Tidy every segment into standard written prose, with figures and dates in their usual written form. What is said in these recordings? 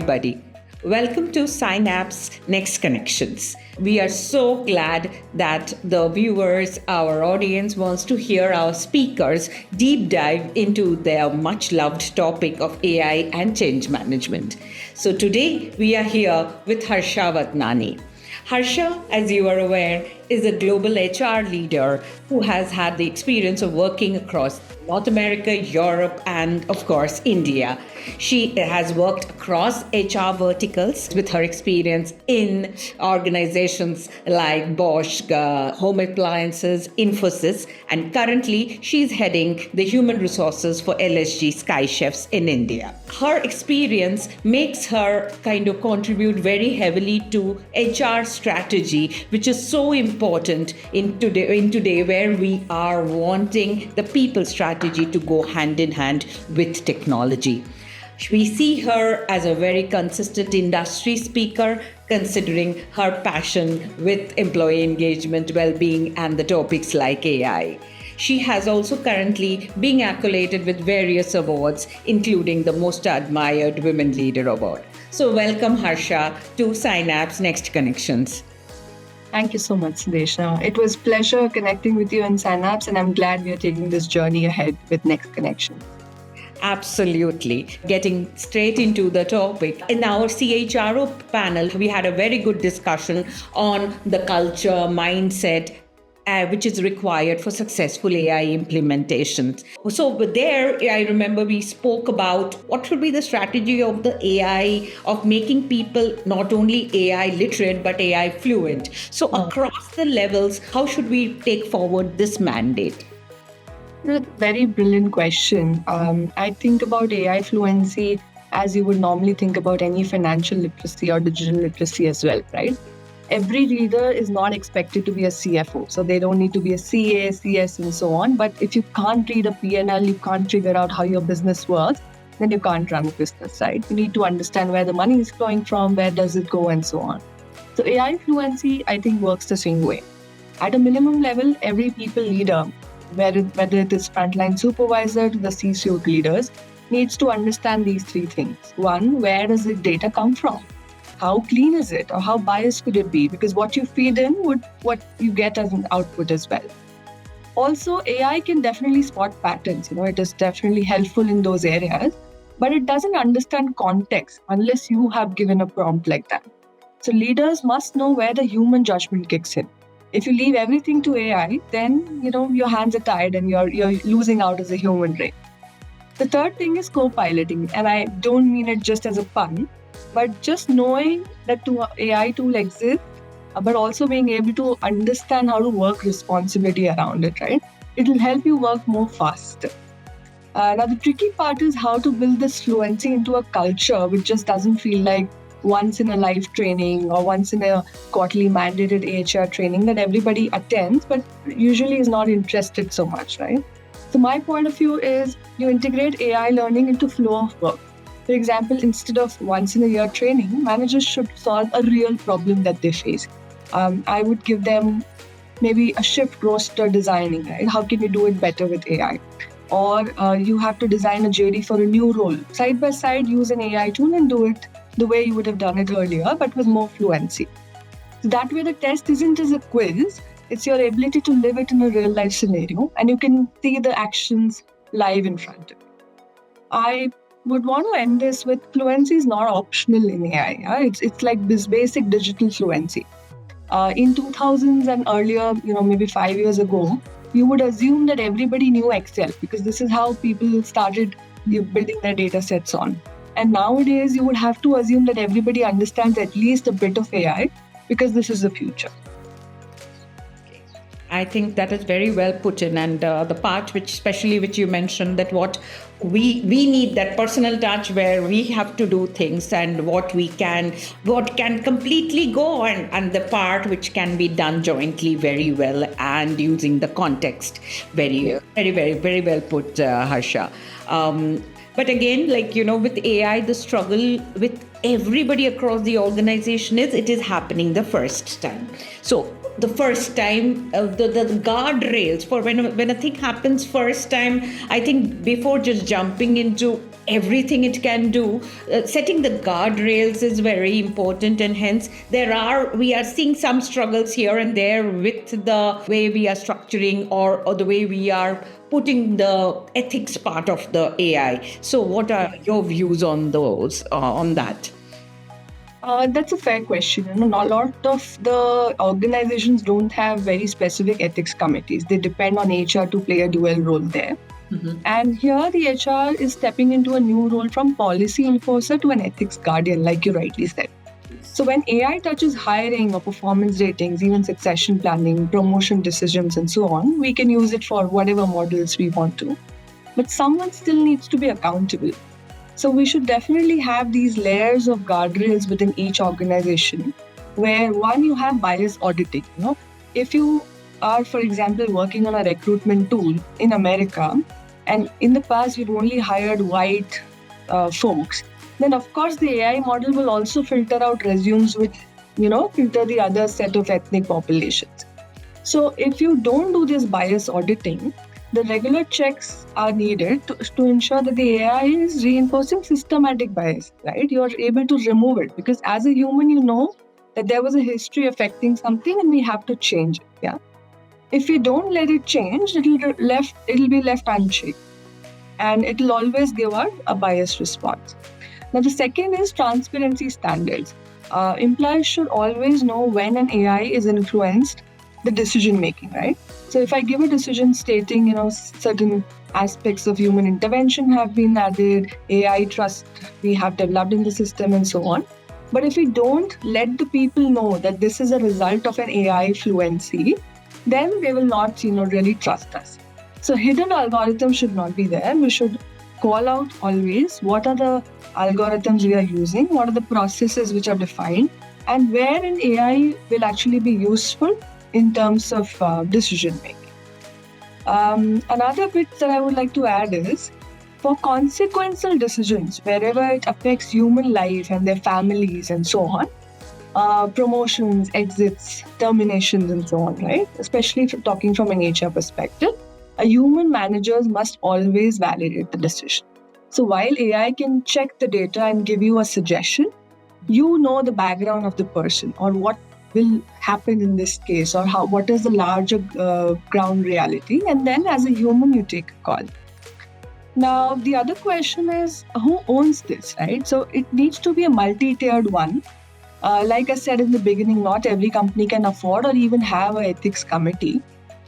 everybody. Welcome to Synapse Next Connections. We are so glad that the viewers, our audience, wants to hear our speakers deep dive into their much loved topic of AI and change management. So today we are here with Harsha Vatnani. Harsha, as you are aware, is a global HR leader who has had the experience of working across North America, Europe, and of course, India. She has worked across HR verticals with her experience in organizations like Bosch, Home Appliances, Infosys, and currently she's heading the human resources for LSG Sky Chefs in India. Her experience makes her kind of contribute very heavily to HR strategy, which is so important in today where we are wanting the people strategy to go hand in hand with technology. We see her as a very consistent industry speaker, considering her passion with employee engagement, well-being, and the topics like AI. She has also currently been accoladed with various awards, including the Most Admired Women Leader Award. So welcome, Harsha, to Synapse Next Connections. Thank you so much, Desha. It was a pleasure connecting with you in Synapse, and I'm glad we are taking this journey ahead with Next Connection. Absolutely. Getting straight into the topic. In our CHRO panel, we had a very good discussion on the culture, mindset, which is required for successful AI implementations. So there, I remember we spoke about what should be the strategy of the AI, of making people not only AI literate, but AI fluent. So across the levels, how should we take forward this mandate? Very brilliant question. I think about AI fluency as you would normally think about any financial literacy or digital literacy as well, right? Every leader is not expected to be a CFO. So they don't need to be a CA, CS, and so on. But if you can't read a P&L, you can't figure out how your business works, then you can't run a business, right? You need to understand where the money is flowing from, where does it go, and so on. So AI fluency, I think, works the same way. At a minimum level, every people leader, whether it is frontline supervisor to the C-suite leaders, needs to understand these three things. One, where does the data come from? How clean is it, or how biased could it be? Because what you feed in would what you get as an output as well. Also, AI can definitely spot patterns. It is definitely helpful in those areas, but it doesn't understand context unless you have given a prompt like that. So leaders must know where the human judgment kicks in. If you leave everything to AI, then your hands are tied and you're losing out as a human, right? The third thing is co-piloting, and I don't mean it just as a pun. But just knowing that AI tool exists, but also being able to understand how to work responsibly around it, right? It will help you work more faster. Now, the tricky part is how to build this fluency into a culture which just doesn't feel like once in a life training or once in a quarterly mandated HR training that everybody attends, but usually is not interested so much, right? So my point of view is you integrate AI learning into flow of work. For example, instead of once in a year training, managers should solve a real problem that they face. I would give them maybe a shift roster designing, right? How can you do it better with AI? Or you have to design a JD for a new role. Side by side, use an AI tool and do it the way you would have done it earlier, but with more fluency. So that way the test isn't as a quiz, it's your ability to live it in a real life scenario, and you can see the actions live in front of you. I would want to end this with fluency is not optional in AI. Yeah? It's like this basic digital fluency. In 2000s and earlier, maybe 5 years ago, you would assume that everybody knew Excel because this is how people started building their data sets on. And nowadays, you would have to assume that everybody understands at least a bit of AI because this is the future. I think that is very well put in, and the part which you mentioned, that what we need, that personal touch where we have to do things and what can completely go on, and the part which can be done jointly very well and using the context very well put, Harsha. But again, with AI, the struggle with everybody across the organization is it is happening the first time. So the first time, the guardrails for when a thing happens first time, I think before just jumping into everything it can do, setting the guardrails is very important, and hence we are seeing some struggles here and there with the way we are structuring or the way we are putting the ethics part of the AI. So what are your views on those, on that? That's a fair question. A lot of the organizations don't have very specific ethics committees. They depend on HR to play a dual role there. Mm-hmm. And here the HR is stepping into a new role from policy enforcer to an ethics guardian, like you rightly said. So when AI touches hiring or performance ratings, even succession planning, promotion decisions, and so on, we can use it for whatever models we want to. But someone still needs to be accountable. So we should definitely have these layers of guardrails within each organization, where one, you have bias auditing. If you are, for example, working on a recruitment tool in America, and in the past you've only hired white folks, then of course the AI model will also filter out resumes with, filter the other set of ethnic populations. So if you don't do this bias auditing, the regular checks are needed to ensure that the AI is reinforcing systematic bias, right? You're able to remove it because as a human, you know that there was a history affecting something and we have to change it. Yeah. If we don't let it change, it'll be left unchecked, and it'll always give out a biased response. Now, the second is transparency standards. Employees should always know when an AI is influenced the decision making, right? So if I give a decision stating, certain aspects of human intervention have been added, AI trust we have developed in the system and so on. But if we don't let the people know that this is a result of an AI fluency, then they will not, really trust us. So hidden algorithms should not be there. We should call out always what are the algorithms we are using, what are the processes which are defined, and where an AI will actually be useful in terms of decision making. Another bit that I would like to add is for consequential decisions, wherever it affects human life and their families and so on, promotions, exits, terminations, and so on, right? Especially talking from an HR perspective, a human manager must always validate the decision. So while AI can check the data and give you a suggestion, you know the background of the person or what will happen in this case or what is the larger ground reality, and then as a human you take a call. Now the other question is who owns this, right? So it needs to be a multi-tiered one. Like I said in the beginning, not every company can afford or even have an ethics committee,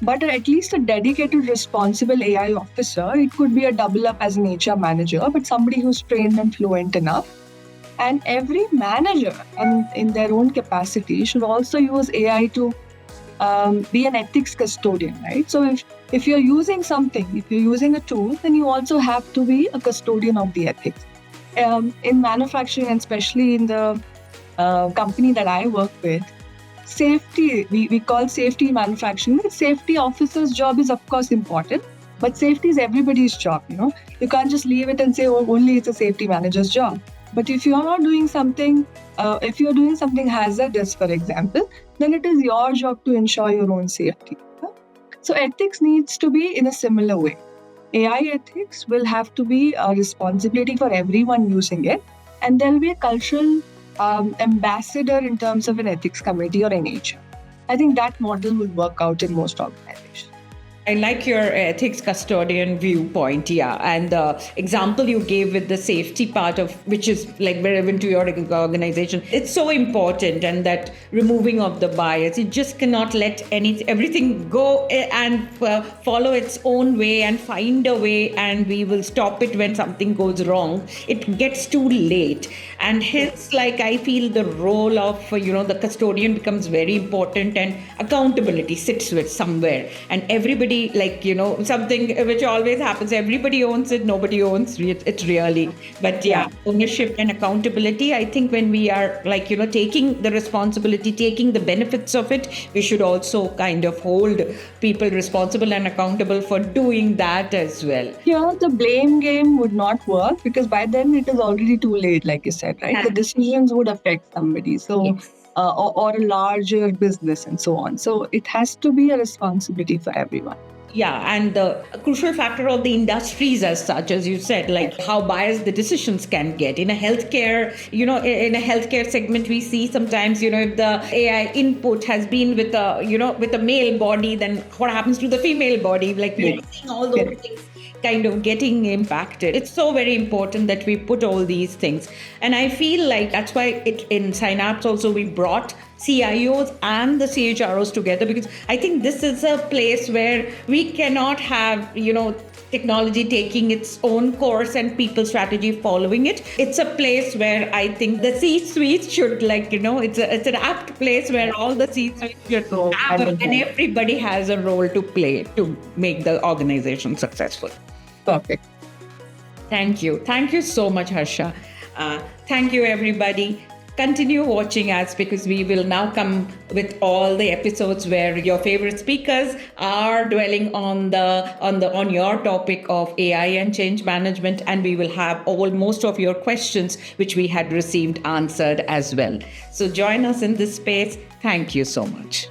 but at least a dedicated responsible AI officer. It could be a double up as an HR manager, but somebody who's trained and fluent enough. And every manager, and in their own capacity, should also use AI to be an ethics custodian, right? So if you're using something, if you're using a tool, then you also have to be a custodian of the ethics. In manufacturing, and especially in the company that I work with, safety, we call safety manufacturing. The safety officer's job is of course important, but safety is everybody's job, You can't just leave it and say, oh, only it's a safety manager's job. But if you're not doing something, if you're doing something hazardous, for example, then it is your job to ensure your own safety. So ethics needs to be in a similar way. AI ethics will have to be a responsibility for everyone using it, and there'll be a cultural ambassador in terms of an ethics committee or an HR. I think that model will work out in most organizations. I like your ethics custodian viewpoint, yeah. And the example you gave with the safety part of, which is like relevant to your organization, it's so important. And that removing of the bias, you just cannot let everything go and follow its own way and find a way, and we will stop it when something goes wrong. It gets too late. And hence, I feel the role of, the custodian becomes very important, and accountability sits with somewhere. And everybody everybody, like, something which always happens, everybody owns it, nobody owns it really. But yeah, ownership and accountability, I think when we are like, taking the responsibility, taking the benefits of it, we should also kind of hold people responsible and accountable for doing that as well. Here, the blame game would not work because by then it is already too late, like you said, right? The decisions would affect somebody. So, Yes. or a larger business and so on. So it has to be a responsibility for everyone. Yeah, and the crucial factor of the industries as such, as you said, like how biased the decisions can get. In a healthcare, in a healthcare segment, we see sometimes, if the AI input has been with a male body, then what happens to the female body? Like we're seeing all those things kind of getting impacted. It's so very important that we put all these things. And I feel like that's why in Synapse also we brought CIOs and the CHROs together, because I think this is a place where we cannot have, technology taking its own course and people strategy following it. It's a place where I think the C-suite should it's an apt place where all the C-suite should have and everybody has a role to play to make the organization successful. Perfect. Thank you. Thank you so much, Harsha. Thank you, everybody. Continue watching us, because we will now come with all the episodes where your favorite speakers are dwelling on your topic of AI and change management, and we will have most of your questions which we had received answered as well. So join us in this space. Thank you so much.